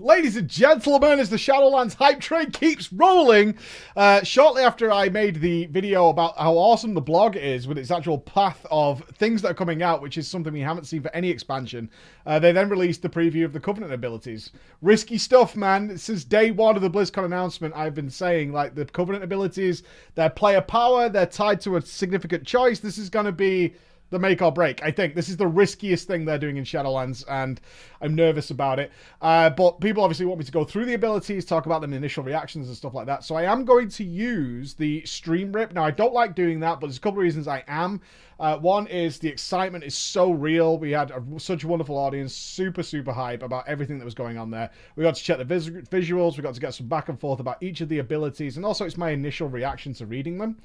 Ladies and gentlemen, as the Shadowlands hype train keeps rolling, shortly after I made the video about how awesome the blog is with its actual path of things that are coming out, which is something we haven't seen for any expansion, they then released the preview of the Covenant abilities. Risky stuff, man. Since day one of the BlizzCon announcement, I've been saying, like, the Covenant abilities, their player power, they're tied to a significant choice. This is going to be the make or break. I think this is the riskiest thing they're doing in Shadowlands, and I'm nervous about it. But people obviously want me to go through the abilities, talk about them, initial reactions and stuff like that. So I am going to use the stream rip. Now, I don't like doing that, but there's a couple of reasons I am. One is the excitement is so real. We had such a wonderful audience, super hype about everything that was going on there. We got to check the visuals. We got to get some back and forth about each of the abilities, and also it's my initial reaction to reading them.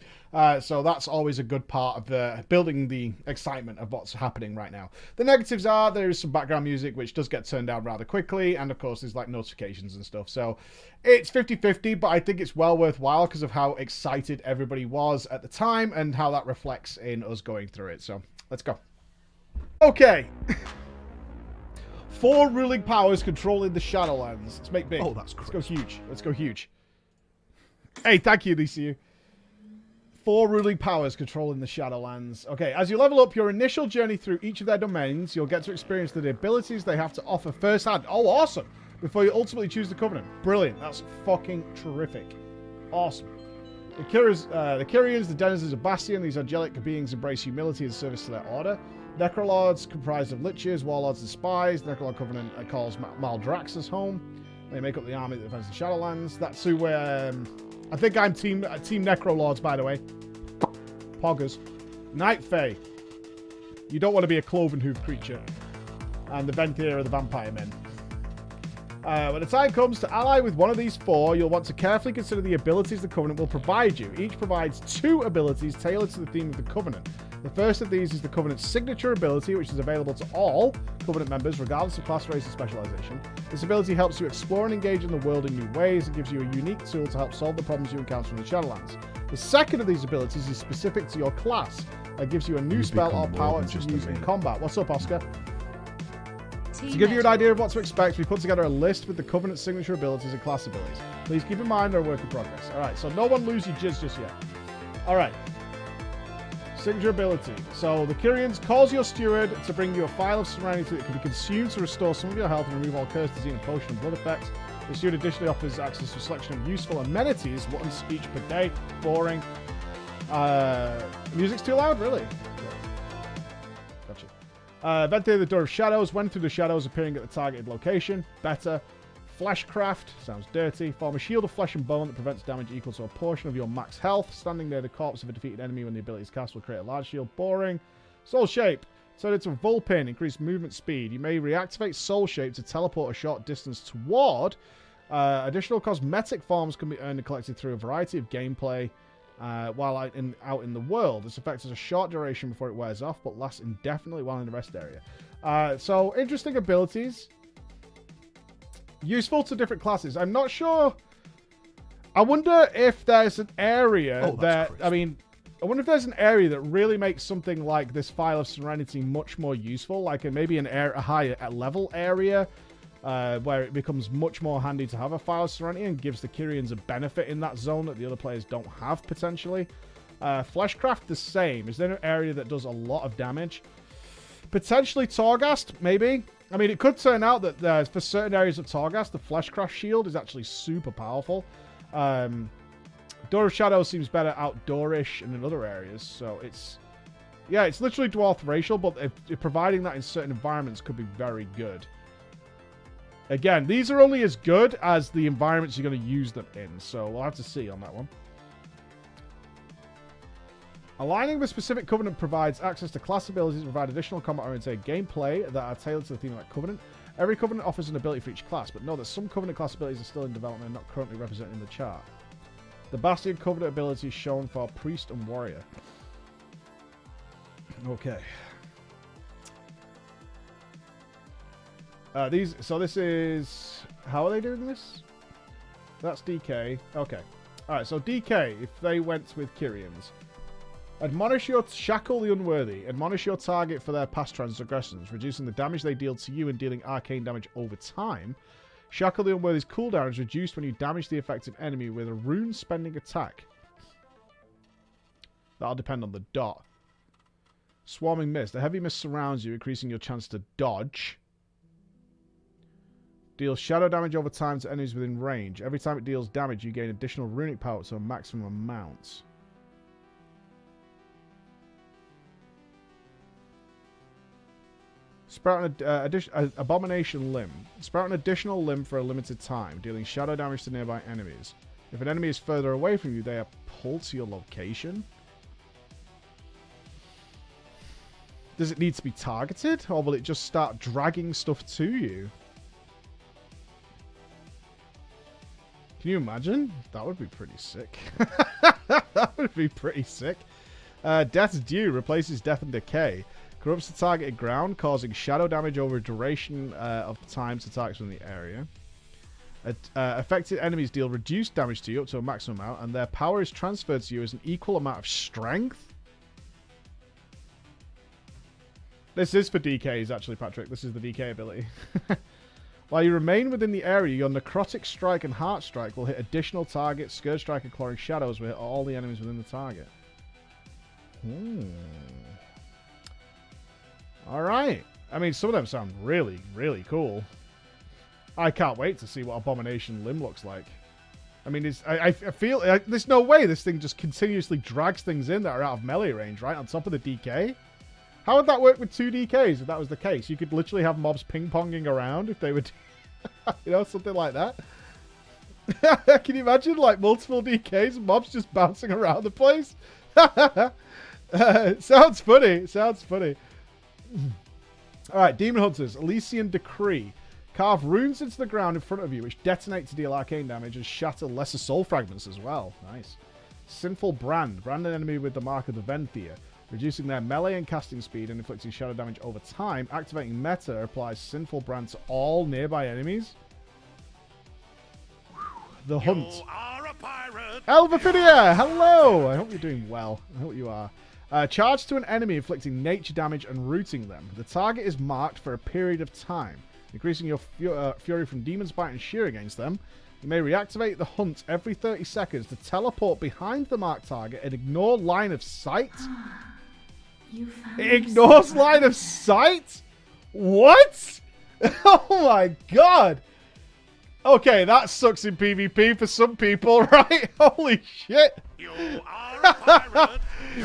So that's always a good part of building the excitement of what's happening right now. The negatives are there is some background music which does get turned down rather quickly, and of course there's like notifications and stuff. So it's 50-50, but I think it's well worthwhile because of how excited everybody was at the time and how that reflects in us going through it. So let's go. Okay. 4 ruling powers controlling the Shadowlands. Let's make big. Oh, that's great. Let's go huge. Let's go huge. Hey, thank you, DCU. 4 ruling powers controlling the Shadowlands. Okay, as you level up your initial journey through each of their domains, you'll get to experience the abilities they have to offer firsthand. Oh, awesome. Before you ultimately choose the Covenant. Brilliant. That's fucking terrific. Awesome. The Kyrians, the denizens of Bastion, these angelic beings embrace humility and service to their order. Necrolords, comprised of liches, warlords, and spies. The Necrolord Covenant calls Maldraxxus home. They make up the army that defends the Shadowlands. That's who I think I'm team Necrolords, by the way. Poggers. Night Fae. You don't want to be a cloven hoof creature. And the Venthyr are the vampire men. When the time comes to ally with one of these 4, you'll want to carefully consider the abilities the Covenant will provide you. Each provides 2 abilities tailored to the theme of the Covenant. The first of these is the Covenant's signature ability, which is available to all Covenant members, regardless of class, race, and specialization. This ability helps you explore and engage in the world in new ways and gives you a unique tool to help solve the problems you encounter in the Shadowlands. The second of these abilities is specific to your class. It gives you a new spell or power to use in combat. What's up, Oscar? To give you an idea of what to expect, we put together a list with the Covenant signature abilities and class abilities. Please keep in mind they're a work in progress. Alright, so no one lose your jizz just yet. Alright. Signature ability. So the Kyrians calls your steward to bring you a file of serenity that can be consumed to restore some of your health and remove all curse, disease, and potion and blood effects. The steward additionally offers access to a selection of useful amenities once each per day. Boring. Music's too loud, really? Venthyr, the Door of Shadows. When through the shadows, appearing at the targeted location. Better. Fleshcraft. Sounds dirty. Form a shield of flesh and bone that prevents damage equal to a portion of your max health. Standing near the corpse of a defeated enemy when the ability is cast will create a large shield. Boring. Soul Shape. Turn into a Vulpin. Increase movement speed. You may reactivate Soul Shape to teleport a short distance toward. Additional cosmetic forms can be earned and collected through a variety of gameplay. While out in the world. This effect has a short duration before it wears off, but lasts indefinitely while in the rest area. So, interesting abilities. Useful to different classes. I'm not sure. I wonder if there's an area that... I mean, I wonder if there's an area that really makes something like this File of Serenity much more useful. Like maybe a higher level area. Where it becomes much more handy to have a File of Serenity and gives the Kyrians a benefit in that zone that the other players don't have, potentially. Fleshcraft, the same. Is there an area that does a lot of damage? Potentially Torghast, maybe. I mean, it could turn out that for certain areas of Torghast, the Fleshcraft shield is actually super powerful. Door of Shadows seems better outdoorish and in other areas, so it's... Yeah, it's literally dwarf racial, but if providing that in certain environments could be very good. Again, these are only as good as the environments you're going to use them in, so we'll have to see on that one. Aligning with specific Covenant provides access to class abilities that provide additional combat-oriented gameplay that are tailored to the theme of that Covenant. Every Covenant offers an ability for each class, but know that some Covenant class abilities are still in development and not currently represented in the chart. The Bastion Covenant ability is shown for Priest and Warrior. Okay. So this is... How are they doing this? That's DK. Okay. Alright, so DK, if they went with Kyrians. Shackle the unworthy. Admonish your target for their past transgressions, reducing the damage they deal to you and dealing arcane damage over time. Shackle the Unworthy's cooldown is reduced when you damage the affected enemy with a rune spending attack. That'll depend on the dot. Swarming Mist. A heavy mist surrounds you, increasing your chance to dodge. Deals shadow damage over time to enemies within range. Every time it deals damage, you gain additional runic power to a maximum amount. Sprout an Abomination Limb. Sprout an additional limb for a limited time, dealing shadow damage to nearby enemies. If an enemy is further away from you, they are pulled to your location. Does it need to be targeted, or will it just start dragging stuff to you? Can you imagine? That would be pretty sick. That would be pretty sick. Death's Due replaces Death and Decay. Corrupts the targeted ground, causing shadow damage over a duration of time to targets in the area. Affected enemies deal reduced damage to you up to a maximum amount, and their power is transferred to you as an equal amount of strength. This is for DKs, actually, Patrick. This is the DK ability. While you remain within the area, your Necrotic Strike and Heart Strike will hit additional targets. Scourge Strike and Clawing Shadows will hit all the enemies within the target. Alright. I mean, some of them sound really, really cool. I can't wait to see what Abomination Limb looks like. I mean, I feel... there's no way this thing just continuously drags things in that are out of melee range, right? On top of the DK. How would that work with 2 DKs if that was the case? You could literally have mobs ping-ponging around if they would... you know, something like that. Can you imagine, like, multiple DKs and mobs just bouncing around the place? Sounds funny. Sounds funny. Alright, Demon Hunters. Elysian Decree. Carve runes into the ground in front of you, which detonate to deal arcane damage and shatter lesser soul fragments as well. Nice. Sinful Brand. Brand an enemy with the mark of the Venthyr, reducing their melee and casting speed and inflicting shadow damage over time. Activating Meta applies Sinful Brand to all nearby enemies. The Hunt. You are a pirate. Elvophilia, hello! I hope you're doing well. I hope you are. Charge to an enemy, inflicting nature damage and rooting them. The target is marked for a period of time, increasing your fury from Demon's Bite and Shear against them. You may reactivate the Hunt every 30 seconds to teleport behind the marked target and ignore line of sight. It ignores line of sight? What? Oh my god! Okay, that sucks in PvP for some people, right? Holy shit! You are a pirate.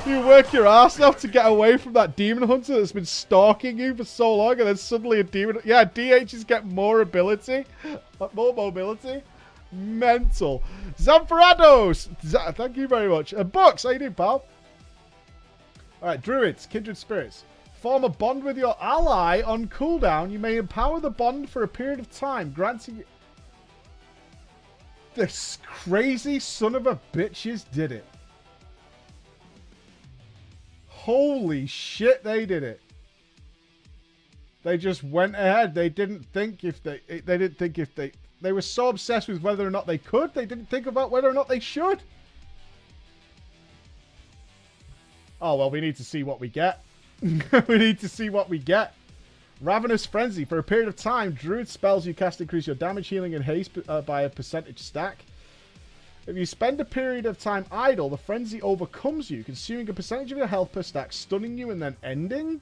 You work your ass off to get away from that demon hunter that's been stalking you for so long, and then suddenly a demon... Yeah, DHs get more ability. More mobility. Mental. Zamfarados! Thank you very much. Bucks, how you doing, pal? Alright, Druids, Kindred Spirits. Form a bond with your ally on cooldown. You may empower the bond for a period of time, granting... This crazy son of a bitches did it. Holy shit, they did it. They just went ahead. They didn't think if they didn't think if they were so obsessed with whether or not they could, they didn't think about whether or not they should. Oh, well, we need to see what we get. We need to see what we get. Ravenous Frenzy. For a period of time, Druid spells you cast increase your damage, healing, and haste by a percentage stack. If you spend a period of time idle, the Frenzy overcomes you, consuming a percentage of your health per stack, stunning you, and then ending?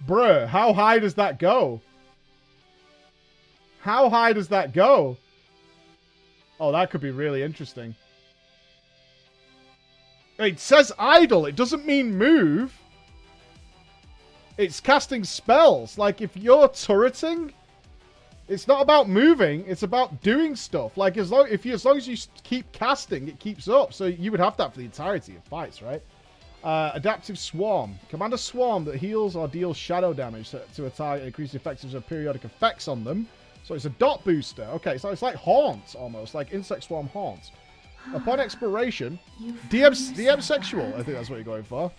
Bruh, how high does that go? How high does that go? Oh, that could be really interesting. It says idle. It doesn't mean move. It's casting spells. Like, if you're turreting, it's not about moving. It's about doing stuff. Like, as long as you keep casting, it keeps up. So you would have that for the entirety of fights, right? Adaptive Swarm. Command a swarm that heals or deals shadow damage to a target, increase the effectiveness of periodic effects on them. So it's a dot booster. Okay, so it's like Haunts, almost. Like Insect Swarm Haunts. Upon expiration, DM Sexual, I think that's what you're going for.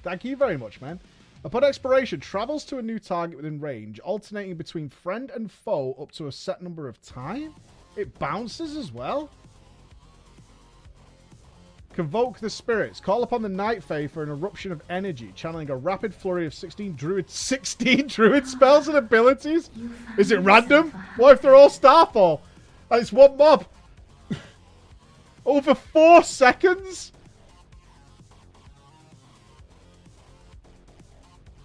Thank you very much, man. Upon expiration, travels to a new target within range, alternating between friend and foe up to a set number of time. It bounces as well. Convoke the spirits. Call upon the Night Fae for an eruption of energy, channeling a rapid flurry of 16 druid spells and abilities. Is it random? What if they're all Starfall? And it's one mob. Over 4 seconds?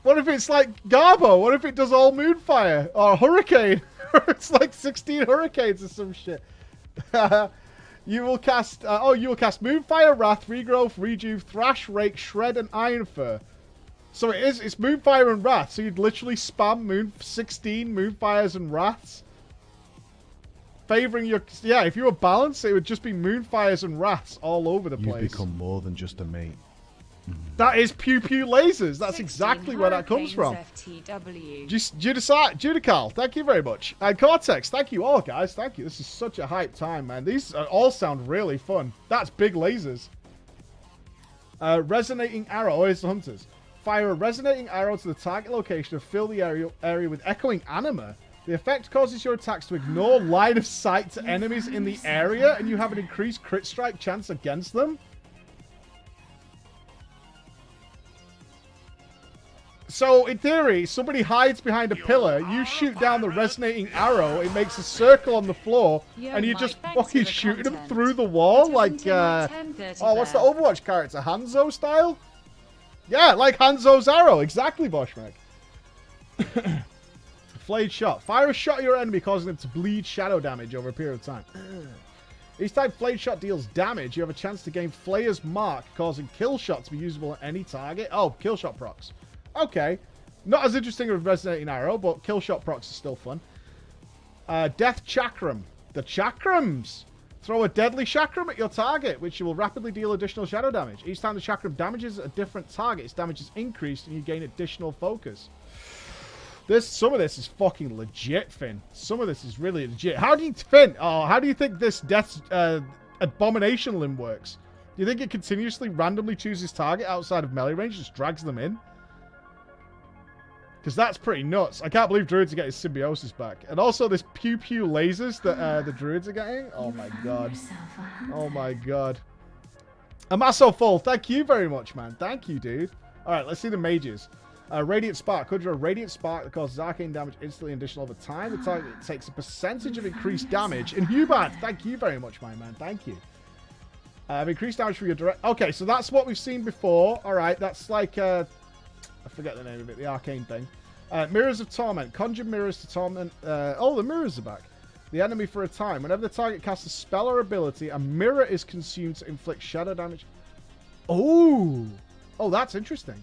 What if it's like Garbo? What if it does all Moonfire? Or Hurricane? It's like 16 hurricanes or some shit. You will cast Moonfire, Wrath, Regrowth, Rejuve, Thrash, Rake, Shred, and Ironfur. So it's Moonfire and Wrath. So you'd literally spam 16 Moonfires and Wraths. Favoring your... Yeah, if you were balanced, it would just be Moonfires and Wraths all over the place. You've become more than just a mate. That is pew pew lasers. That's exactly where that comes from. Judical, thank you very much. And Cortex, thank you all, guys. Thank you. This is such a hype time, man. These all sound really fun. That's big lasers. Resonating arrow. Oh, it's the hunters. Fire a resonating arrow to the target location and fill the area with echoing anima. The effect causes your attacks to ignore line of sight to enemies in the area, and you have an increased crit strike chance against them. So, in theory, somebody hides behind a pillar, you shoot down the resonating arrow, it makes a circle on the floor, and you just fucking shooting them through the wall, like, oh, what's the Overwatch character? Hanzo style? Yeah, like Hanzo's arrow. Exactly, Boschmek. Flayed shot. Fire a shot at your enemy, causing them to bleed shadow damage over a period of time. Each time Flayed Shot deals damage, you have a chance to gain Flayer's Mark, causing Kill Shot to be usable on any target. Oh, Kill Shot procs. Okay. Not as interesting as Resonating Arrow, but Kill Shot procs are still fun. Death Chakram. The Chakrams! Throw a deadly Chakram at your target, which will rapidly deal additional shadow damage. Each time the Chakram damages a different target, its damage is increased and you gain additional focus. Some of this is fucking legit, Finn. Some of this is really legit. How do you think this Death Abomination Limb works? Do you think it continuously randomly chooses target outside of melee range, just drags them in? Because that's pretty nuts. I can't believe Druids are getting symbiosis back. And also this pew-pew lasers that the Druids are getting. Oh my god. Oh my god. Amasso Full, thank you very much, man. Thank you, dude. Alright, let's see the mages. Radiant Spark. Conjure a Radiant Spark that causes arcane damage instantly and additional over time. The target takes a percentage of increased damage. And Hubert, thank you very much, my man. Thank you. Increased damage for your direct... Okay, so that's what we've seen before. Alright, that's like... I forget the name of it, the arcane thing. Mirrors of Torment. Conjure mirrors to torment... oh, the mirrors are back. The enemy for a time. Whenever the target casts a spell or ability, a mirror is consumed to inflict shadow damage. Oh! Oh, that's interesting.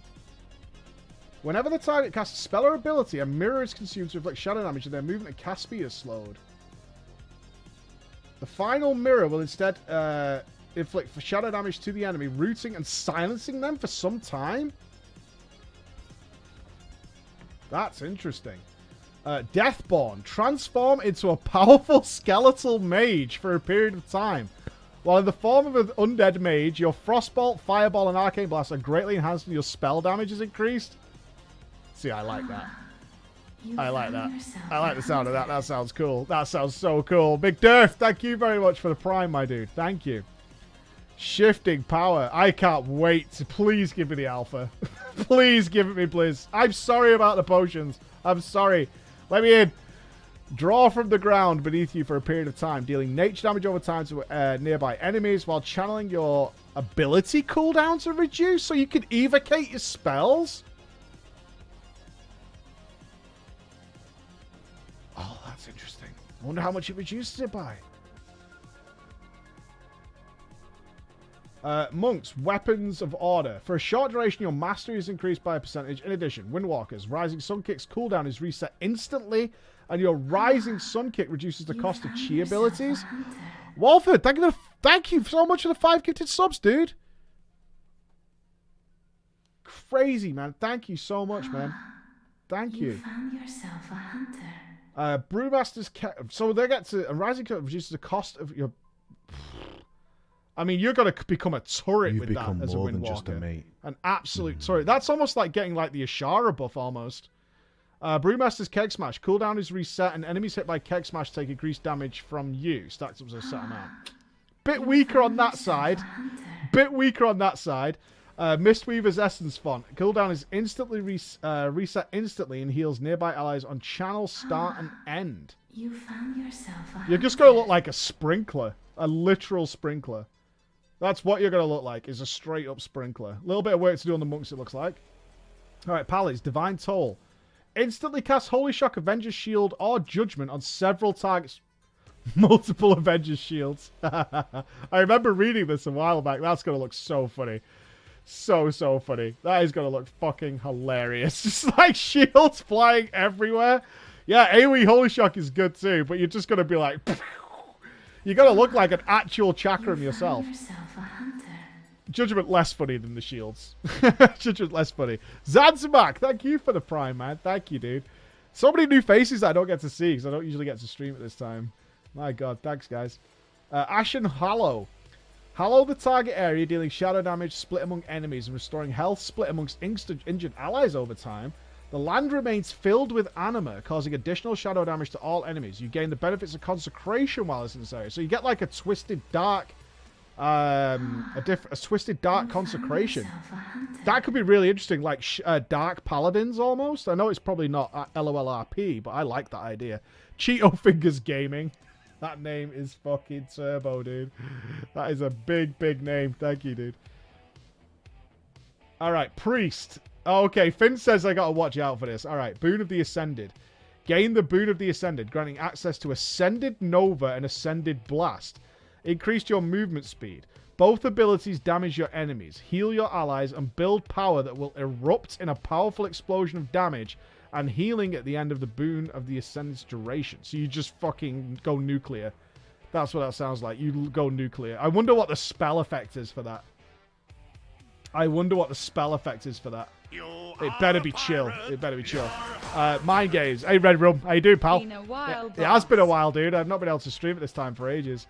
Whenever the target casts a spell or ability, a mirror is consumed to inflict shadow damage and their movement and cast speed is slowed. The final mirror will instead inflict shadow damage to the enemy, rooting and silencing them for some time. That's interesting. Deathborn. Transform into a powerful skeletal mage for a period of time. While in the form of an undead mage, your Frostbolt, Fireball, and Arcane Blast are greatly enhanced and your spell damage is increased. See, I like that. I like that. I like the sound of that. That sounds cool. That sounds so cool. Big Durf, thank you very much for the Prime, my dude. Thank you. Shifting power. I can't wait to please give me the alpha. Please give it me, please. I'm sorry about the potions. I'm sorry. Let me in. Draw from the ground beneath you for a period of time, dealing nature damage over time to nearby enemies while channeling your ability cooldowns are reduced, so you can evocate your spells. Oh, that's interesting. I wonder how much it reduces it by. Monks, Weapons of Order. For a short duration, your mastery is increased by a percentage. In addition, Windwalkers, Rising Sun Kick's cooldown is reset instantly, and your Rising Sun Kick reduces the cost of Chi abilities. Walford, thank you so much for the 5 gifted subs, dude. Crazy, man. Thank you so much, man. Thank you. You found yourself a hunter. Brewmasters, so they get to a Rising Kick reduces the cost of your. I mean, you're going to become a turret with that as a Windwalker. Than just a mate. An absolute turret. That's almost like getting like the Ashara buff almost. Brewmaster's Keg Smash. Cooldown is reset and enemies hit by Keg Smash take increased damage from you. Stacked up as a set amount. Bit weaker on that side. Bit weaker on that side. Mistweaver's Essence Font. Cooldown is instantly reset instantly and heals nearby allies on channel start and end. You found yourself a You're just going to look like a sprinkler. A literal sprinkler. That's what you're going to look like, is a straight up sprinkler. A little bit of work to do on the monks, it looks like. Alright, Pallies. Divine Toll. Instantly cast Holy Shock, Avenger's Shield, or Judgment on several targets. Multiple Avengers Shields. I remember reading this a while back. That's going to look so funny. So funny. That is going to look fucking hilarious. Just like shields flying everywhere. Yeah, AoE Holy Shock is good too, but you're just going to be like... You're going to look like an actual chakram yourself. yourself a hunter. Judgment less funny than the shields. Judgment less funny. Zanzimak, thank you for the Prime, man. Thank you, dude. So many new faces that I don't get to see because I don't usually get to stream at this time. My god, thanks, guys. Ashen Hallow. Hallow the target area, dealing shadow damage split among enemies and restoring health split amongst injured allies over time. The land remains filled with anima, causing additional shadow damage to all enemies. You gain the benefits of consecration while it's in this area. So you get like a twisted dark... a twisted dark consecration. That could be really interesting, like dark paladins almost. I know it's probably not LOLRP, but I like that idea. Cheeto Fingers Gaming. That name is fucking turbo, dude. That is a big name. Thank you, dude. Alright, Priest. Oh, okay, Finn says I gotta watch out for this. Alright, Boon of the Ascended. Gain the Boon of the Ascended, granting access to Ascended Nova and Ascended Blast. Increase your movement speed. Both abilities damage your enemies, heal your allies, and build power that will erupt in a powerful explosion of damage and healing at the end of the Boon of the Ascended's duration. So you just fucking go nuclear. That's what that sounds like. You go nuclear. I wonder what the spell effect is for that. It better be chill. It better be chill. Mind Games. Hey, Red Room. How you doing, pal? Been a while, It has been a while, dude. I've not been able to stream at this time for ages.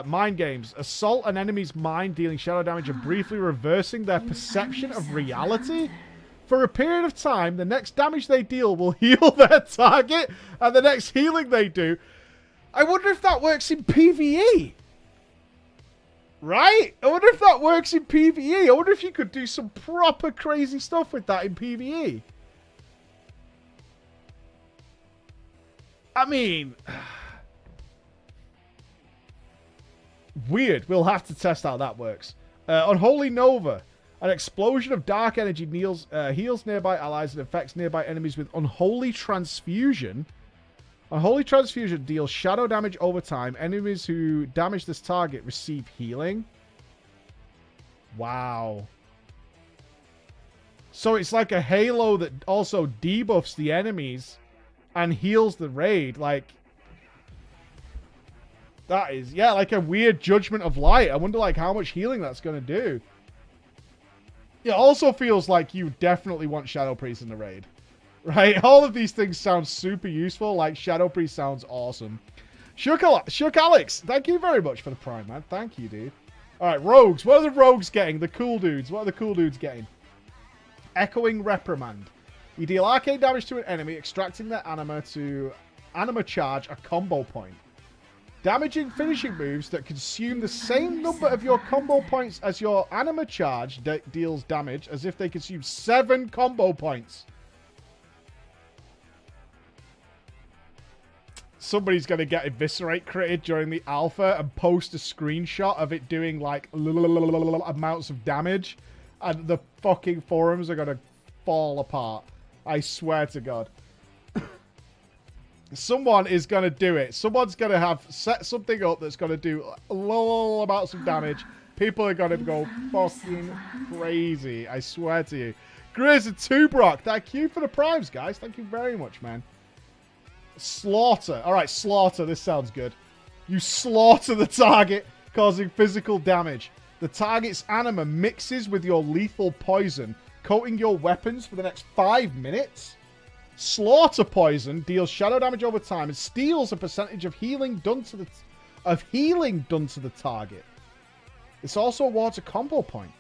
Mind Games. Assault an enemy's mind, dealing shadow damage and briefly reversing their perception of reality. For a period of time, the next damage they deal will heal their target, and the next healing they do. I wonder if that works in PvE. Right? I wonder if that works in PvE. I wonder if you could do some proper crazy stuff with that in PvE. I mean... Weird. We'll have to test how that works. Unholy Nova. An explosion of dark energy heals nearby allies and affects nearby enemies with Unholy Transfusion. Unholy Transfusion deals shadow damage over time. Enemies who damage this target receive healing. Wow. So it's like a halo that also debuffs the enemies and heals the raid. Like... That is, yeah, like a weird Judgment of Light. I wonder, like, how much healing that's going to do. It also feels like you definitely want Shadow Priest in the raid. Right? All of these things sound super useful. Like, Shadow Priest sounds awesome. Shook Alex, thank you very much for the Prime, man. Thank you, dude. Alright, Rogues. What are the Rogues getting? The cool dudes. What are the cool dudes getting? Echoing Reprimand. You deal arcane damage to an enemy, extracting their anima to anima charge a combo point. Damaging finishing moves that consume the same number of your combo points as your anima charge deals damage as if they consume 7 combo points. Somebody's going to get Eviscerate critted during the alpha and post a screenshot of it doing like amounts of damage, and the fucking forums are going to fall apart. I swear to God. Someone is going to do it. Someone's going to have set something up that's going to do low amounts of damage. People are going to go fucking crazy. I swear to you. Grizz and Tubrock, thank you for the primes, guys. Thank you very much, man. Slaughter. All right, Slaughter. This sounds good. You slaughter the target, causing physical damage. The target's anima mixes with your lethal poison, coating your weapons for the next 5 minutes. Slaughter Poison deals shadow damage over time and steals a percentage of healing done to the target. This also awards a combo point.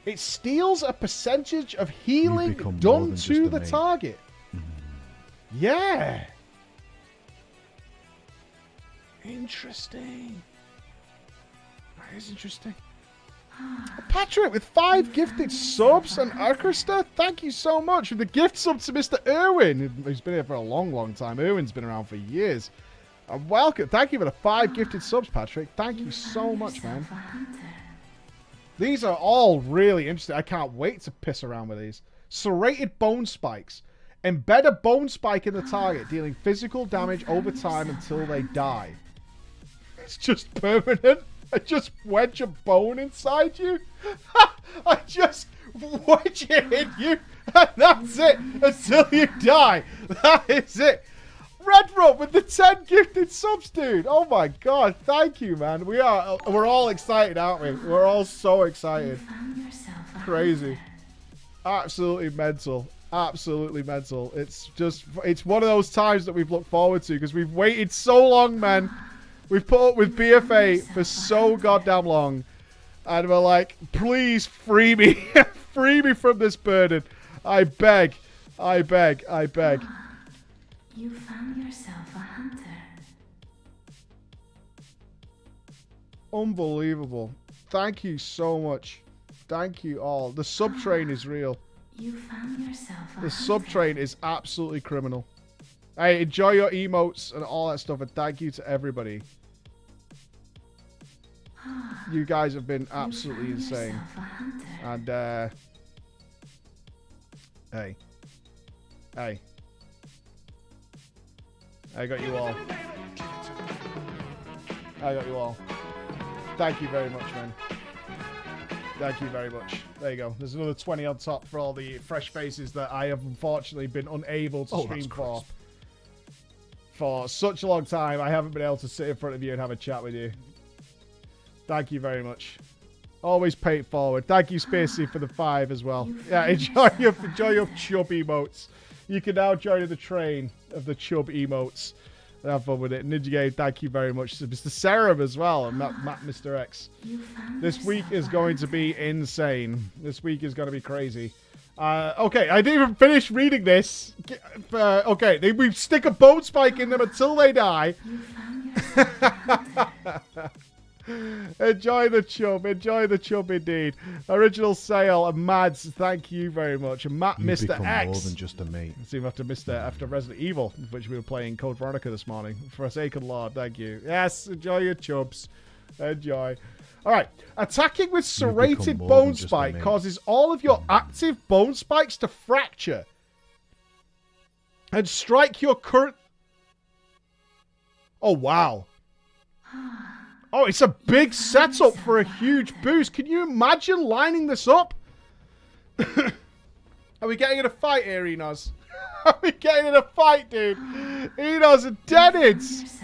It steals a percentage of healing done to the target. Yeah. Interesting. That is interesting. Patrick with 5 gifted subs and Arkrista, thank you so much. With the gift sub to Mr. Irwin, who's been here for a long time. Irwin's been around for years. Welcome. Thank you for the 5 gifted subs, Patrick. Thank you so much, man. These are all really interesting. I can't wait to piss around with these. Serrated bone spikes. Embed a bone spike in the target, dealing physical damage over time until they die. It's just permanent. I just wedge a bone inside you. I just wedge it in you. And that's it. Until you die. That is it. Red Rope with the 10 gifted subs, dude. Oh my god. Thank you, man. We're all excited, aren't we? We're all so excited. Crazy. Absolutely mental. Absolutely mental. It's one of those times that we've looked forward to because we've waited so long, man. We've put up with BFA for so goddamn long. And we're like, please free me. Free me from this burden. I beg. I beg. I beg. You found yourself a hunter. Unbelievable. Thank you so much. Thank you all. The sub train is real. You found yourself a The sub train is absolutely criminal. Hey, enjoy your emotes and all that stuff. And thank you to everybody. You guys have been absolutely insane. And, hey. Hey. I got you all. I got you all. Thank you very much, man. Thank you very much. There you go. There's another 20 on top for all the fresh faces that I have unfortunately been unable to stream for such a long time. I haven't been able to sit in front of you and have a chat with you. Thank you very much. Always pay it forward. Thank you, Spacey, for the 5 as well. Yeah, enjoy your chub emotes. You can now join the train of the chub emotes. Have fun with it. Ninja Game, thank you very much. Mr. Serum as well, and Matt Mr. X. This week is going to be insane. This week is going to be crazy. Okay, I didn't even finish reading this. Okay, we stick a bone spike in them until they die. Enjoy the chub. Enjoy the chub indeed. Original Sale and Mads, thank you very much. And Matt, Mr. Become X. more than just a mate. See, after Resident Evil, which we were playing Code Veronica this morning. Forsaken Lord, thank you. Yes, enjoy your chubs. Enjoy. Alright. Attacking with serrated bone spike causes all of your active bone spikes to fracture. And strike your current... Oh, wow. Oh, it's a big setup for a huge boost. Can you imagine lining this up? Are we getting in a fight here, Enos? Are we getting in a fight, dude? Enos and Dennis.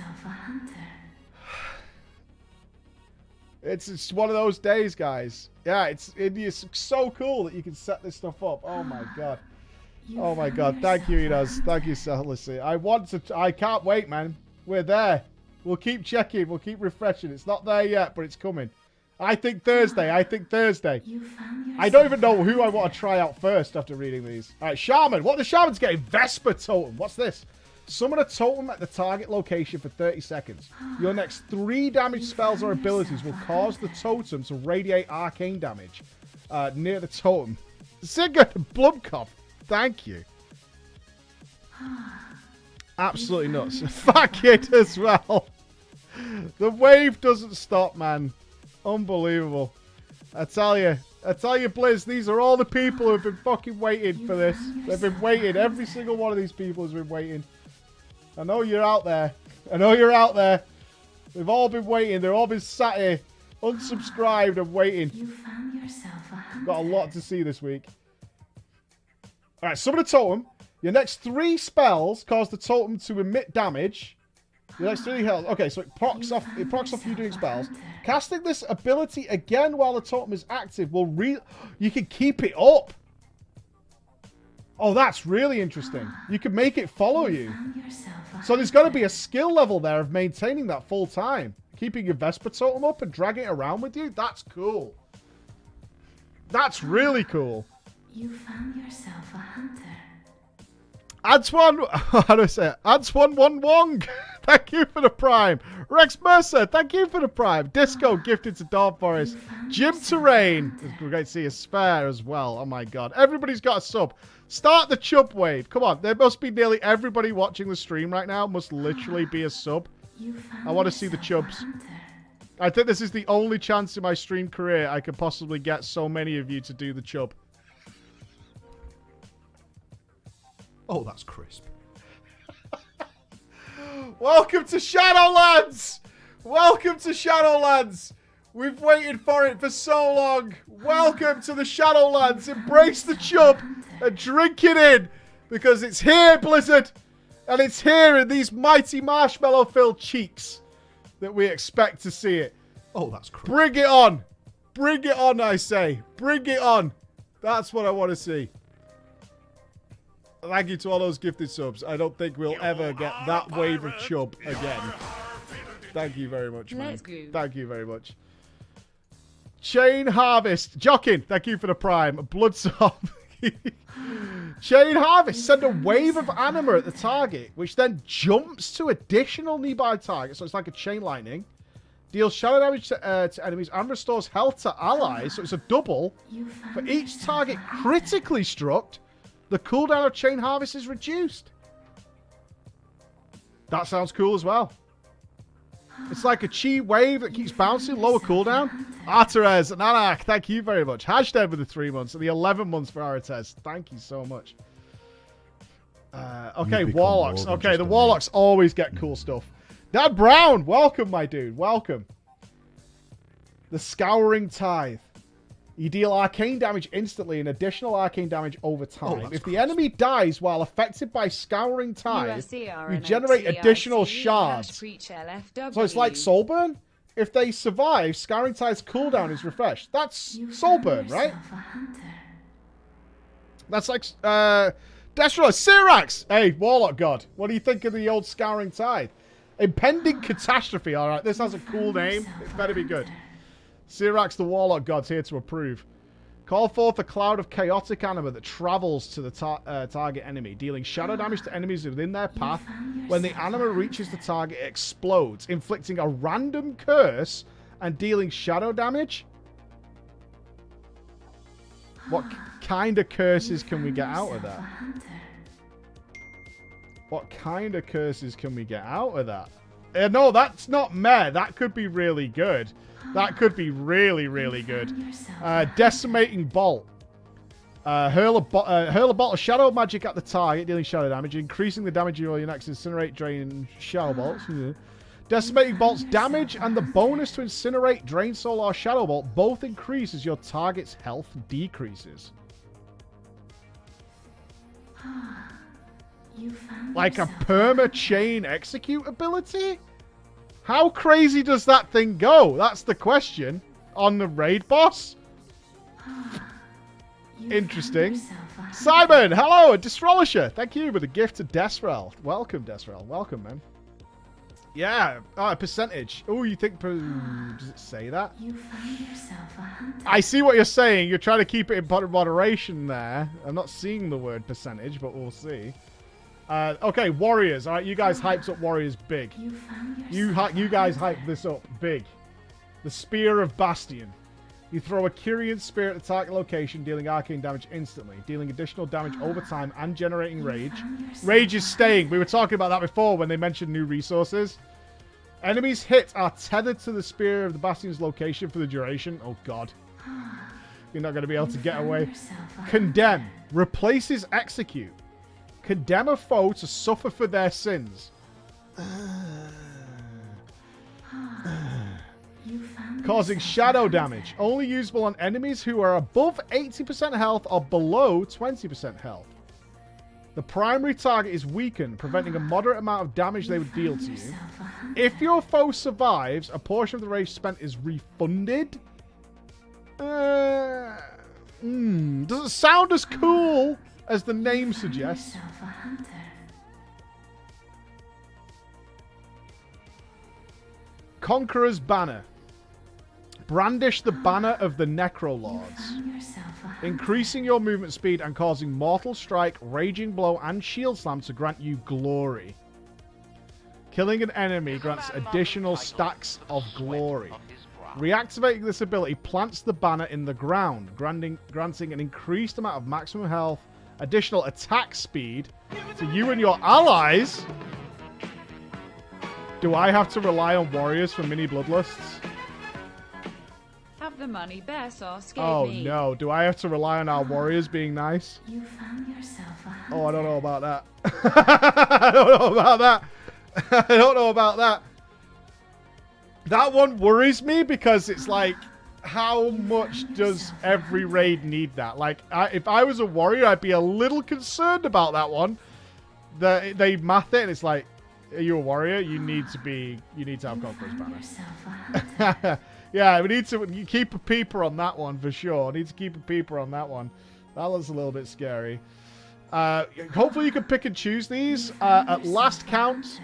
It's one of those days, guys. Yeah, it's so cool that you can set this stuff up. Oh my god. Oh my god. Thank you, Enos. Thank you, Celestia. I can't wait, man. We're there. We'll keep checking. We'll keep refreshing. It's not there yet, but it's coming. I think Thursday. I think Thursday. I don't even know who I want to try out first after reading these. All right, Shaman. What are the Shamans getting? Vesper Totem. What's this? Summon a totem at the target location for 30 seconds. Your next 3 damage spells or abilities will cause the totem to radiate arcane damage near the totem. Sigurd Blumkopf. Thank you. Absolutely nuts. Fuck it as well. The wave doesn't stop, man. Unbelievable. I tell you, Blizz, these are all the people who have been fucking waiting for this. They've been waiting. Every single one of these people has been waiting. I know you're out there. I know you're out there. They've all been waiting. They've all been sat here, unsubscribed and waiting. Got a lot to see this week. All right, summon a totem. Your next 3 spells cause the totem to emit damage. Your next 3 health. Okay, so it procs off you doing spells. Casting this ability again while the totem is active will you can keep it up. Oh, that's really interesting. You can make it follow you. So there's got to be a skill level there of maintaining that full time. Keeping your Vesper totem up and dragging it around with you. That's cool. That's really cool. You found yourself a hunter. Antoine, how do I say it? Antoine Wong. Thank you for the prime. Rex Mercer, thank you for the prime. Disco gifted to Dawn Forest. Jim Terrain. It's great to see a spare as well. Oh my god. Everybody's got a sub. Start the chub wave. Come on. There must be nearly everybody watching the stream right now. Must literally be a sub. I want to see the chubs. I think this is the only chance in my stream career I could possibly get so many of you to do the chub. Oh, that's crisp. Welcome to Shadowlands! Welcome to Shadowlands! We've waited for it for so long. Welcome to the Shadowlands. Embrace the chub and drink it in. Because it's here, Blizzard. And it's here in these mighty marshmallow-filled cheeks that we expect to see it. Oh, that's crisp. Bring it on. Bring it on, I say. Bring it on. That's what I want to see. Thank you to all those gifted subs. I don't think we'll ever get that wave of chub again. Thank you very much, man. Let's go. Thank you very much. Chain Harvest. Jockin, thank you for the prime. Bloodsob. Chain Harvest. Send a wave of anima at the target, which then jumps to additional nearby targets. So it's like a chain lightning. Deals shadow damage to enemies and restores health to allies. So it's a double. For each target critically struck, the cooldown of Chain Harvest is reduced. That sounds cool as well. It's like a chi wave that keeps bouncing, lower cooldown. Arterez and Anak, thank you very much. Hashtag with the 3 months and the 11 months for Arterez. Thank you so much. Okay, Warlocks. Okay, the Warlocks always get cool stuff. Dad Brown, welcome, my dude. Welcome. The Scouring Tithe. You deal arcane damage instantly and additional arcane damage over time. If the enemy dies while affected by Scouring Tithe, you generate additional shards. So it's like Soulburn? If they survive, Scouring Tithe's cooldown is refreshed. That's Soulburn, right? That's like Destro, Syrax! Hey, Warlock God, what do you think of the old Scouring Tithe? Impending Catastrophe, alright. This has a cool name. It better be good. Syrax the Warlock God's here to approve. Call forth a cloud of chaotic anima that travels to the target enemy, dealing shadow damage to enemies within their path. When the anima reaches the target, it explodes, inflicting a random curse and dealing shadow damage. What kind of curses can we get out of that? What kind of curses can we get out of that? No, that's not meh. That could be really good. That could be really, really good. Decimating Bolt. Hurl a bolt of shadow magic at the target, dealing shadow damage, increasing the damage of your next incinerate, drain, shadow bolts. Decimating Bolt's damage and the bonus to incinerate, drain soul, or shadow bolt both increase as your target's health decreases. Like a perma chain execute ability? How crazy does that thing go? That's the question. On the raid boss? Interesting. Simon, hello, a Disrollisher. Thank you for the gift to Desrel. Welcome, Desrel. Welcome, man. Yeah, a percentage. Oh, you think... does it say that? I see what you're saying. You're trying to keep it in moderation there. I'm not seeing the word percentage, but we'll see. Okay, Warriors. All right, you guys hyped up Warriors big. You guys hyped this up big. The Spear of Bastion. You throw a Kyrian Spear at the target location, dealing arcane damage instantly, dealing additional damage over time and generating rage. Rage is staying. We were talking about that before when they mentioned new resources. Enemies hit are tethered to the Spear of the Bastion's location for the duration. Oh, God. You're not going to be able to get away. Condemn. Replaces Execute. Condemn a foe to suffer for their sins. Causing shadow damage. Only usable on enemies who are above 80% health or below 20% health. The primary target is weakened, preventing a moderate amount of damage they would deal to you. If your foe survives, a portion of the rage spent is refunded. Doesn't sound as cool as the name suggests. Conqueror's Banner. Brandish the banner of the Necrolords. increasing your movement speed and causing Mortal Strike, Raging Blow, and Shield Slam to grant you glory. Killing an enemy grants additional stacks of glory. Reactivating this ability plants the banner in the ground, granting an increased amount of maximum health, additional attack speed to you and your allies. Do I have to rely on warriors for mini bloodlusts? Have the money, Besos gave Oh me. no, do I have to rely on our warriors being nice? You found yourself a hunter. Oh, I don't know about that. I don't know about that. I don't know about that. That one worries me because it's like, how much does every raid need that? Like, if I was a warrior, I'd be a little concerned about that one. They math it, and it's like, are you a warrior? You need to have Conqueror's Found Banner. yourself a hunter. Yeah, we need to keep a peeper on that one for sure. Need to keep a peeper on that one. That looks a little bit scary. Hopefully you can pick and choose these. At last count,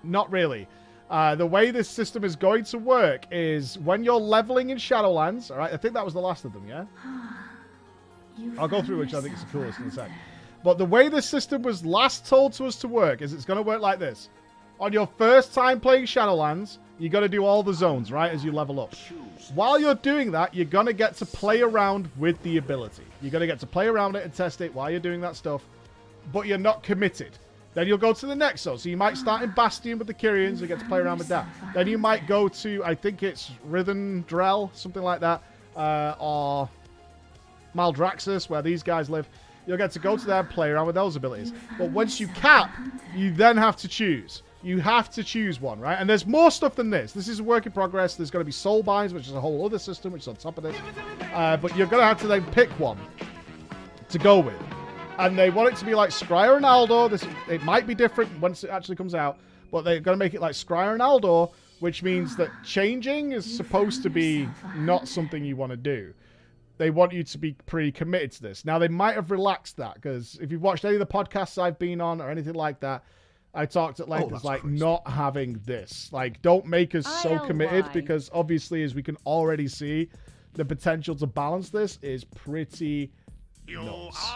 not really. The way this system is going to work is when you're leveling in Shadowlands. All right, I think that was the last of them, yeah? I'll go through which I think is the coolest in a sec. But the way this system was last told to us to work is it's going to work like this. On your first time playing Shadowlands, you got to do all the zones, right, as you level up. While you're doing that, you're going to get to play around with the ability. You're going to get to play around it and test it while you're doing that stuff, but you're not committed. Then you'll go to the next zone. So you might start in Bastion with the Kyrians and get to play around with that. Then you might go to, I think it's Rithendrell, something like that, or Maldraxxus, where these guys live. You'll get to go to there and play around with those abilities. But once you cap, you then have to choose. You have to choose one, right? And there's more stuff than this. This is a work in progress. There's going to be soul binds, which is a whole other system, which is on top of this. But you're going to have to then pick one to go with. And they want it to be like Scryer and Aldor. It might be different once it actually comes out, but they're going to make it like Scryer and Aldor, which means that changing is supposed to be not something you want to do. They want you to be pretty committed to this. Now, they might have relaxed that, because if you've watched any of the podcasts I've been on or anything like that, I talked at length as like not having this. Like, don't make us so committed, because obviously, as we can already see, the potential to balance this is pretty nuts.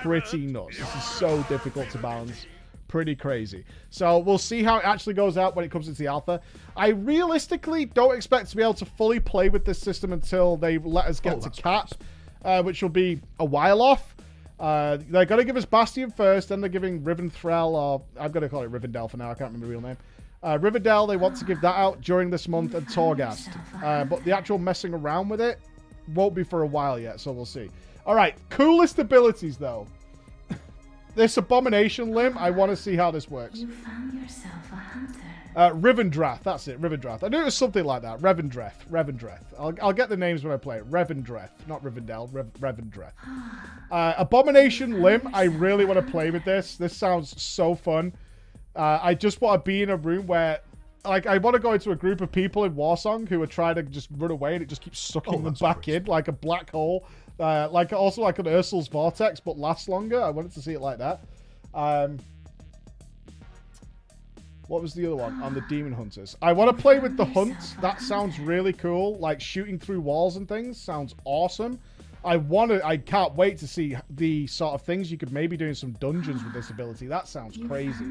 Pretty nuts. This is so difficult to balance. Pretty crazy. So we'll see how it actually goes out when it comes into the alpha. I realistically don't expect to be able to fully play with this system until they let us get to cap, which will be a while off. They're going to give us Bastion first, then they're giving Rivendell, or I'm going to call it Rivendell for now. I can't remember the real name. Rivendell, they want to give that out during this month, and Torghast. But the actual messing around with it won't be for a while yet, so we'll see. All right, coolest abilities, though. This Abomination limb, I want to see how this works. You found yourself a hunter. Rivendreth, that's it, Rivendreth. I knew it was something like that. Revendreth. I'll get the names when I play it. Revendreth, not Rivendell, Revendreth. Abomination limb, I really want to play with this. This sounds so fun. I just want to be in a room where, like, I want to go into a group of people in Warsong who are trying to just run away, and it just keeps sucking them back in like a black hole. Also like an Ursul's Vortex, but lasts longer. I wanted to see it like that. What was the other one? On the Demon Hunters. I want to play with the Hunt. That sounds really cool. Like shooting through walls and things. Sounds awesome. I can't wait to see the sort of things you could maybe do in some dungeons with this ability. That sounds crazy.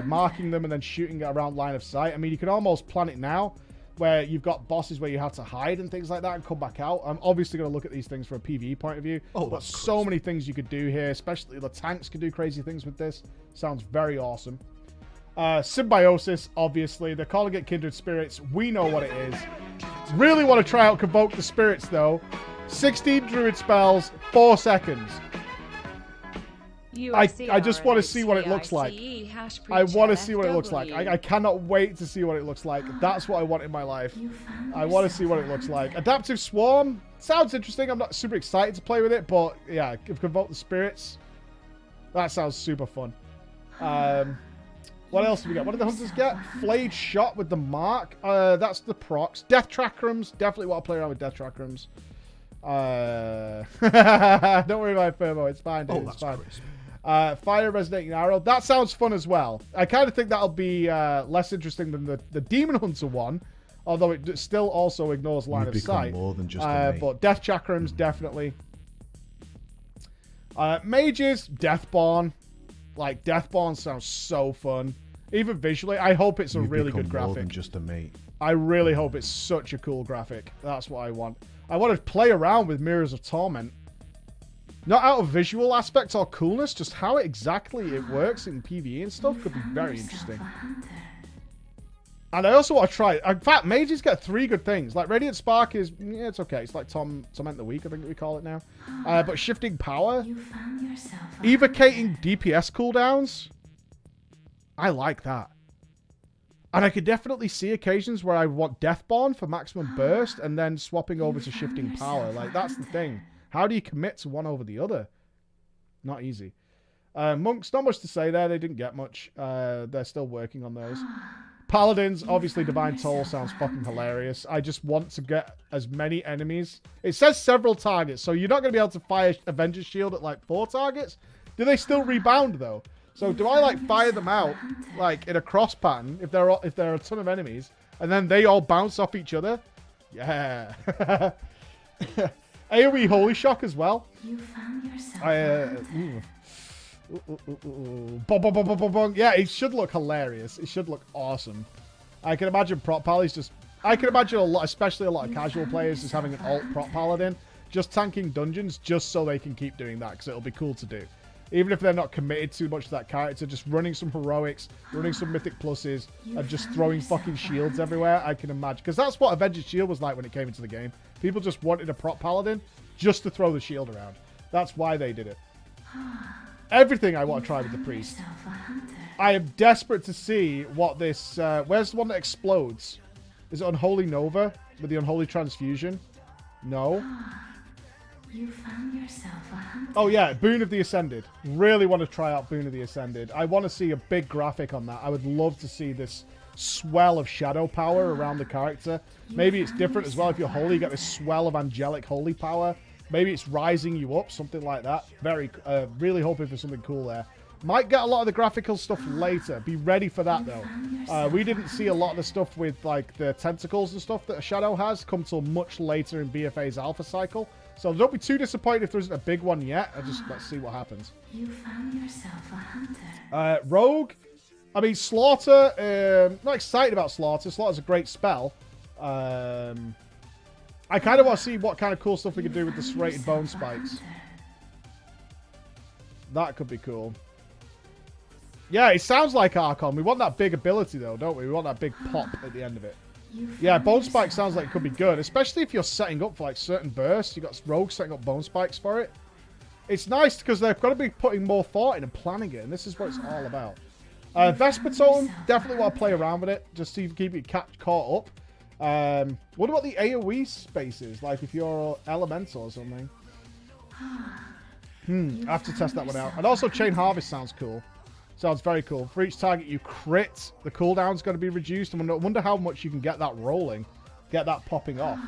Marking them and then shooting around line of sight. I mean, you can almost plan it now, where you've got bosses where you have to hide and things like that and come back out. I'm obviously going to look at these things from a PvE point of view. But so many things you could do here, especially the tanks can do crazy things with this. Sounds very awesome. Symbiosis, obviously. They're calling it Kindred Spirits. We know what it is. Really want to try out Convoke the Spirits, though. 16 Druid spells, 4 seconds. I just want to see what it looks like. I want to see what it looks like. I cannot wait to see what it looks like. That's what I want in my life. I want to see what it looks like. Adaptive Swarm sounds interesting. I'm not super excited to play with it, but yeah, Convoke the Spirits. That sounds super fun. What else do we get? What did the Hunters get? Flayed Shot with the Mark. That's the procs. Death Chakrams. Definitely want to play around with Death Chakrams. Don't worry about Firmo. It's fine, dude. It's fine. Fire Resonating Arrow. That sounds fun as well. I kind of think that'll be less interesting than the Demon Hunter one, although it still also ignores line of sight. More than just but Death Chakrams, definitely. Mages, Deathborn. Like, Deathborn sounds so fun. Even visually, I hope it's a really good More than graphic. just a mate. I really hope it's such a cool graphic. That's what I want. I want to play around with Mirrors of Torment. Not out of visual aspects or coolness, just how exactly it works in PvE and stuff could be very interesting. And I also want to try... In fact, mages get 3 good things. Like, Radiant Spark is... Yeah, it's okay. It's like Torment the Weak, I think we call it now. But Shifting Power... Evocating DPS cooldowns... I like that. And I could definitely see occasions where I want Deathborn for maximum burst and then swapping over to Shifting Power. Like, that's the thing. How do you commit to one over the other? Not easy. Monks, not much to say there. They didn't get much. They're still working on those. Paladins, obviously Divine Toll sounds fucking hilarious. I just want to get as many enemies. It says several targets, so you're not going to be able to fire Avenger's Shield at like 4 targets. Do they still rebound though? So do I like fire them out like in a cross pattern if there are a ton of enemies and then they all bounce off each other? Yeah. AoE Holy Shock as well. You found yourself Yeah, it should look hilarious. It should look awesome. I can imagine prop pallies just... I can imagine a lot, especially a lot of casual players, just having an alt prop paladin, just tanking dungeons just so they can keep doing that because it'll be cool to do. Even if they're not committed too much to that character, just running some heroics, running some mythic pluses, and just throwing fucking shields everywhere, I can imagine. Because that's what Avenged Shield was like when it came into the game. People just wanted a prop paladin just to throw the shield around. That's why they did it. Everything I want to try with the priest. I am desperate to see what this... where's the one that explodes? Is it Unholy Nova with the Unholy Transfusion? No. You found yourself a hunter. Oh yeah, Boon of the Ascended. Really want to try out Boon of the Ascended. I want to see a big graphic on that. I would love to see this swell of shadow power around the character. Maybe it's different as well. If you're holy, you get this swell of angelic holy power. Maybe it's rising you up, something like that. Really hoping for something cool there. Might get a lot of the graphical stuff later. Be ready for that though. We didn't see a lot of the stuff with like the tentacles and stuff that a shadow has come till much later in BFA's alpha cycle. So don't be too disappointed if there isn't a big one yet. Let's see what happens. You found yourself a hunter. Rogue. I mean, Slaughter. Not excited about Slaughter. Slaughter's a great spell. I kind of want to see what kind of cool stuff we can do with the serrated bone spikes. That could be cool. Yeah, it sounds like Archon. We want that big ability though, don't we? We want that big pop at the end of it. Yeah, Bone Spike sounds like it could be good, especially if you're setting up for like certain bursts. You got Rogue setting up Bone Spikes for it. It's nice because they've got to be putting more thought in and planning it, and this is what it's all about. Vesper Tome, definitely want to play around with it, just so you can keep it caught up. What about the AoE spaces? Like if you're Elemental or something. I have to test that one out. And also Chain Harvest sounds cool. Sounds very cool. For each target you crit, the cooldown's going to be reduced. I wonder how much you can get that rolling. Get that popping off.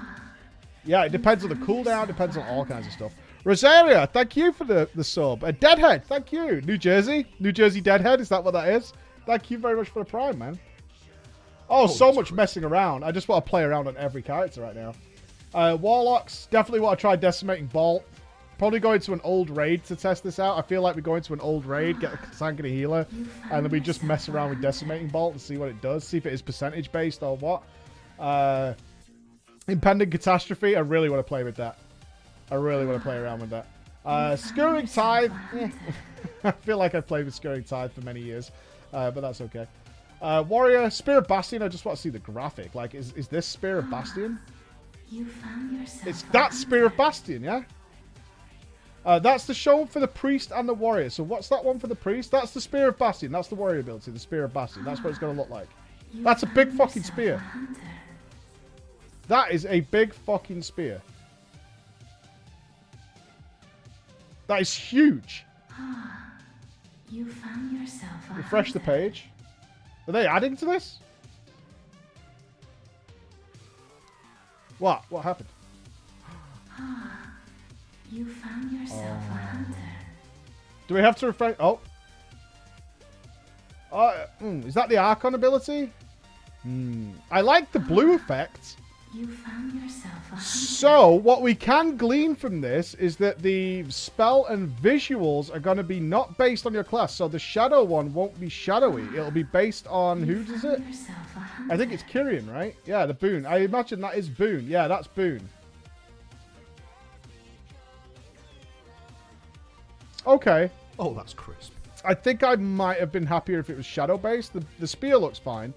Yeah, it depends on the cooldown. Depends on all kinds of stuff. Rosaria, thank you for the sub. Deadhead, thank you. New Jersey Deadhead, is that what that is? Thank you very much for the prime, man. Oh, so much messing around. I just want to play around on every character right now. Warlocks, definitely want to try Decimating Bolt. Probably going to an old raid to test this out. I feel like we go into an old raid, get a tank and a healer, and then we just mess around with Decimating Bolt and see what it does. See if it is percentage based or what. Impending Catastrophe, I really want to play with that. I really want to play around with that. Scouring Tithe, I feel like I've played with Scouring Tithe for many years, but that's okay. Warrior, Spear of Bastion, I just want to see the graphic. Like, is this Spear of Bastion? You found yourself It's that Spear of Bastion, yeah? That's the show for the Priest and the Warrior. So what's that one for the Priest? That's the Spear of Bastion. That's the Warrior ability, the Spear of Bastion. That's what it's going to look like. That's a big fucking spear. That is a big fucking spear. That is huge. You found yourself a Refresh the page. Are they adding to this? What? What happened? You found yourself a hunter. Do we have to refresh? Oh. Is that the Archon ability? I like the blue effect. You found yourself a hunter. So, what we can glean from this is that the spell and visuals are going to be not based on your class. So, the shadow one won't be shadowy. It'll be based on... Who does it? Yourself a hunter. I think it's Kyrian, right? Yeah, the boon. I imagine that is boon. Yeah, that's boon. Okay. Oh, that's crisp. I think I might have been happier if it was shadow-based. The spear looks fine.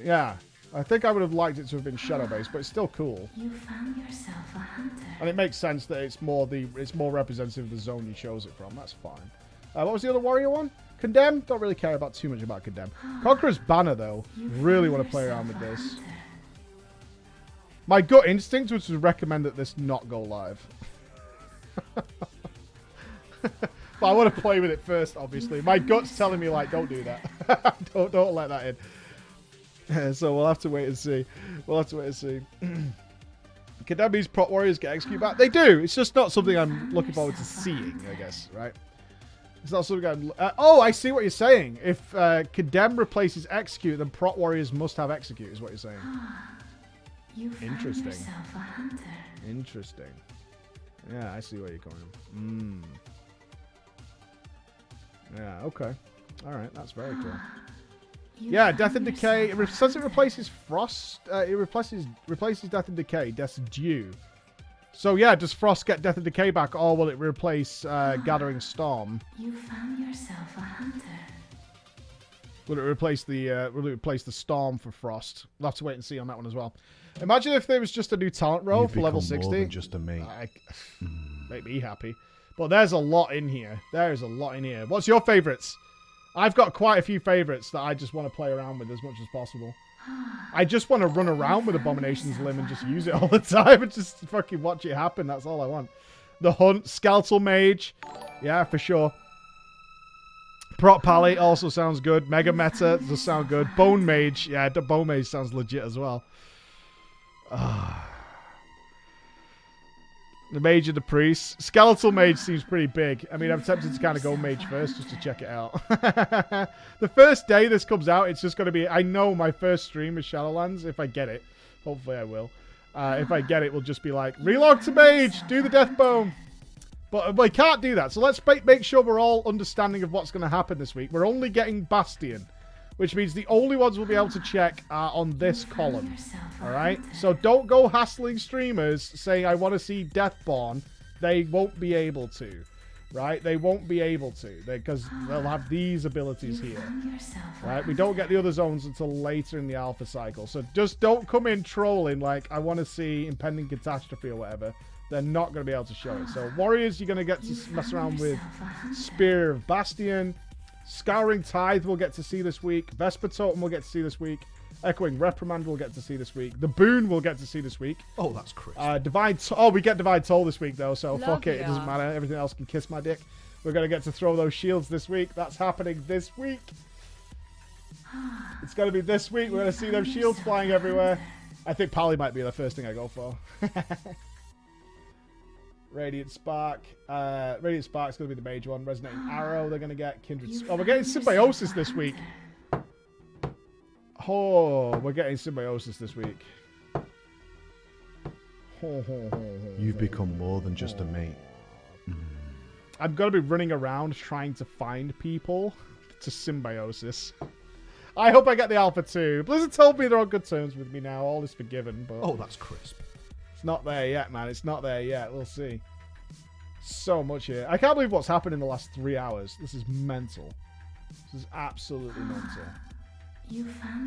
Yeah. I think I would have liked it to have been shadow-based, but it's still cool. You found yourself a hunter. And it makes sense that it's more representative of the zone you chose it from. That's fine. What was the other warrior one? Condemn? Don't really care about too much about Condemn. Conqueror's Banner, though. Really want to play around with this. My gut instinct was to recommend that this not go live. But I want to play with it first, obviously. My gut's telling me, like, don't do that. don't let that in. So we'll have to wait and see. We'll have to wait and see. Can that mean prot warriors get execute back? They do. It's just not something I'm looking forward to seeing, I guess, right? It's not something I'm... oh, I see what you're saying. If Condemn replaces execute, then prot warriors must have execute, is what you're saying. You found Interesting. yourself a hunter. Interesting. Yeah, I see where you're coming from. Yeah, okay. Alright, that's very cool. You Yeah, found Death and Decay. yourself It says it replaces Frost. It replaces Death and Decay. Death's Dew. So yeah, does Frost get Death and Decay back, or will it replace Gathering Storm? You found yourself a hunter. Will it replace the Storm for Frost? We'll have to wait and see on that one as well. Imagine if there was just a new talent roll You've for level become 60. more than just a mate. Make me happy. But there's a lot in here. There's a lot in here. What's your favorites? I've got quite a few favorites that I just want to play around with as much as possible. I just want to run around with Abomination's Limb and just use it all the time and just fucking watch it happen. That's all I want. The Hunt, Skeletal Mage. Yeah, for sure. Prot Pally also sounds good. Mega Meta does sound good. Bone Mage. Yeah, the Bone Mage sounds legit as well. The Mage and the Priest. Skeletal Mage seems pretty big. I mean, I'm tempted to kind of go Mage first just to check it out. The first day this comes out, it's just going to be... I know my first stream is Shadowlands, if I get it. Hopefully I will. If I get it, we'll just be like, relog to Mage! Do the Death Bone! But we can't do that. So let's make sure we're all understanding of what's going to happen this week. We're only getting Bastion, which means the only ones we'll be able to check are on this column. Alright? So don't go hassling streamers saying, I want to see Deathborn. They won't be able to. Right? They won't be able to. Because they'll have these abilities here. Right? We don't get the other zones until later in the alpha cycle. So just don't come in trolling like, I want to see Impending Catastrophe or whatever. They're not going to be able to show it. So Warriors, you're going to get to mess around with Spear of Bastion. Scouring Tithe we'll get to see this week. Vesper Totem we'll get to see this week. Echoing Reprimand we'll get to see this week. The Boon we'll get to see this week. Oh, that's crisp. We get Divine Toll this week, though, so fuck it. It doesn't ya. matter. Everything else can kiss my dick. We're going to get to throw those shields this week. That's happening this week. It's going to be this week. We're going to see those shields flying everywhere. I think Pally might be the first thing I go for. Radiant Spark. Radiant Spark's going to be the major one. Resonating Arrow they're going to get. Kindred... Oh, we're getting Symbiosis this week. Oh, we're getting Symbiosis this week. You've become more than just a mate. I'm going to be running around trying to find people to Symbiosis. I hope I get the Alpha too. Blizzard told me they're on good terms with me now. All is forgiven, but... Oh, that's crisp. It's not there yet, man. It's not there yet. We'll see. So much here. I can't believe what's happened in the last 3 hours. This is mental. This is absolutely mental.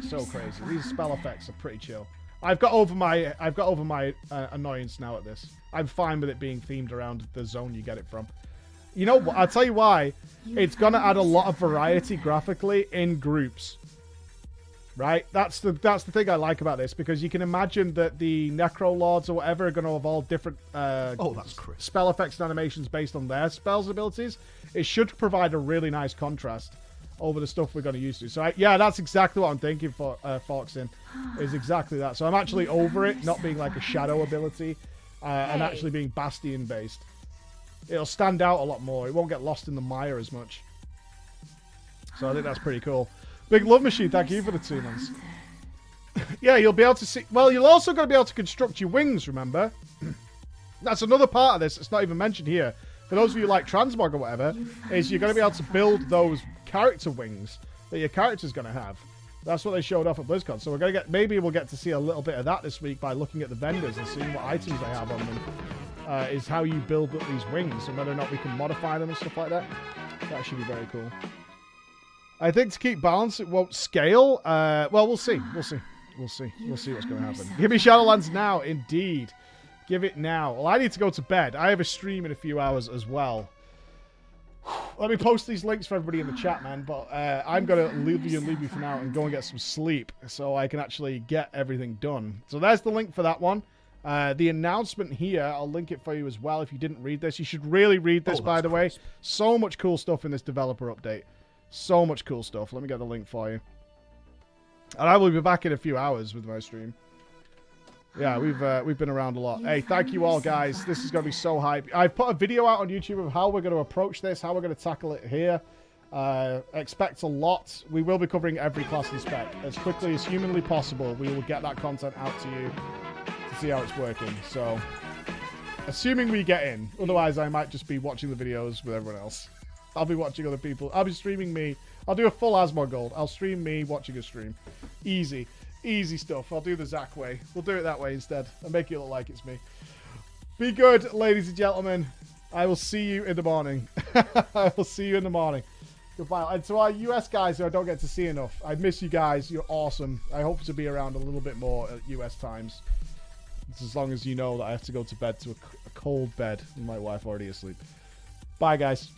So crazy. These spell effects are pretty chill. I've got over my annoyance now at this. I'm fine with it being themed around the zone you get it from. You know what? I'll tell you why. It's gonna add a lot of variety graphically in groups. Right? That's the thing I like about this, because you can imagine that the Necro Lords or whatever are going to evolve different oh, that's crisp. spell effects and animations based on their spells and abilities. It should provide a really nice contrast over the stuff we're going to use to. So yeah, that's exactly what I'm thinking for Foxin, is exactly that. So I'm actually over it not being like a shadow ability and actually being Bastion based. It'll stand out a lot more. It won't get lost in the mire as much. So I think that's pretty cool. Big Love Machine, thank you for the 2 months. Yeah, you'll be able to see... Well, you'll also got to be able to construct your wings, remember? That's another part of this. It's not even mentioned here. For those of you like transmog or whatever, is you're going to be able to build those character wings that your character's going to have. That's what they showed off at BlizzCon. So we're going to get... Maybe we'll get to see a little bit of that this week by looking at the vendors and seeing what items they have on them. Is how you build up these wings and whether or not we can modify them and stuff like that. That should be very cool. I think to keep balance, it won't scale. Well, we'll see. We'll see. We'll see. We'll see what's going to happen. Give me Shadowlands now, indeed. Give it now. Well, I need to go to bed. I have a stream in a few hours as well. Let me post these links for everybody in the chat, man. But I'm going to leave you for now and go and get some sleep so I can actually get everything done. So there's the link for that one. The announcement here, I'll link it for you as well if you didn't read this. You should really read this, by the way. So much cool stuff in this developer update. So much cool stuff. Let me get the link for you. And I will be back in a few hours with my stream. Yeah, we've been around a lot. Hey, thank you all, guys. This is going to be so hype. I've put a video out on YouTube of how we're going to approach this, how we're going to tackle it here. Expect a lot. We will be covering every class and spec. As quickly as humanly possible, we will get that content out to you to see how it's working. So, assuming we get in. Otherwise, I might just be watching the videos with everyone else. I'll be watching other people. I'll be streaming me. I'll do a full Asmod Gold. I'll stream me watching a stream. Easy. Easy stuff. I'll do the Zach way. We'll do it that way instead. And make it look like it's me. Be good, ladies and gentlemen. I will see you in the morning. I will see you in the morning. Goodbye. And to our US guys who I don't get to see enough, I miss you guys. You're awesome. I hope to be around a little bit more at US times. It's as long as you know that I have to go to bed to a cold bed and my wife already asleep. Bye, guys.